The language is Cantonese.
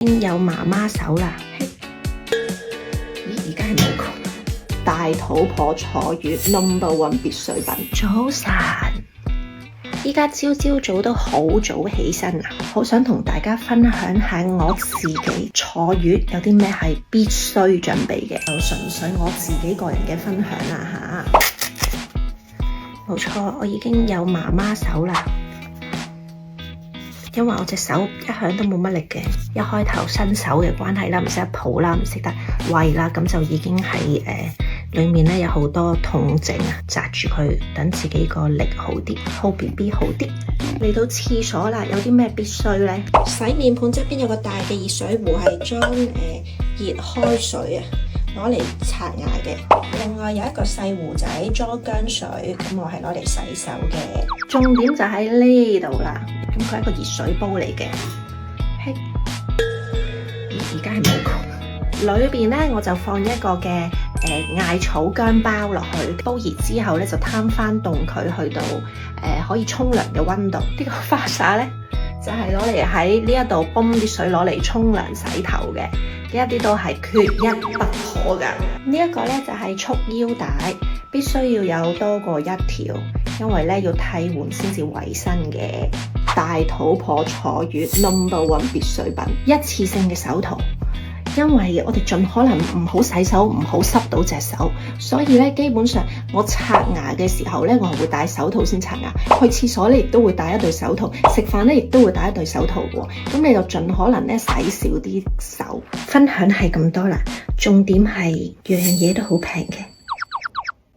有媽媽手啦，咦，而家係冇窮大肚婆坐月 No.1 必需品。早晨，依家朝早都好早起身啊，好想同大家分享下我自己坐月有啲咩係必須準備嘅，就純粹我自己個人嘅分享啦吓。冇錯，我已經有媽媽手啦。因為我隻手一向都冇乜力嘅，一開頭新手嘅關係啦，唔識得抱啦，唔識得餵啦，咁就已經喺裏面咧有好多痛症啊，紮住佢，等自己個力好啲，hold BB 好啲。嚟到廁所啦，有啲咩必須咧？洗面盤側邊有個大嘅熱水壺，係裝熱開水啊，攞嚟刷牙嘅。另外有一個細壺仔裝薑水，咁我係攞嚟洗手嘅。重點就喺呢度啦。咁佢係一個熱水煲嚟嘅，而家係冇窮。裏邊咧我就放一個嘅艾草薑包落去，煲熱之後咧就攤翻凍佢去到可以沖涼嘅溫度。呢個花灑咧就係攞嚟喺呢一度泵啲水攞嚟沖涼洗頭嘅，呢一啲都係缺一不可噶。呢一個咧就係束腰帶，必須要有多過一條，因為咧要替換先至衛生嘅。大肚婆坐月 No.1 必需品，一次性嘅手套，因為我哋盡可能唔好洗手，唔好濕到隻手，所以咧基本上我刷牙嘅時候咧，我係會戴手套先刷牙，去廁所咧亦都會戴一對手套，食飯咧亦都會戴一對手套喎。咁你就盡可能咧洗少啲手。分享係咁多啦，重點係樣嘢都好平嘅。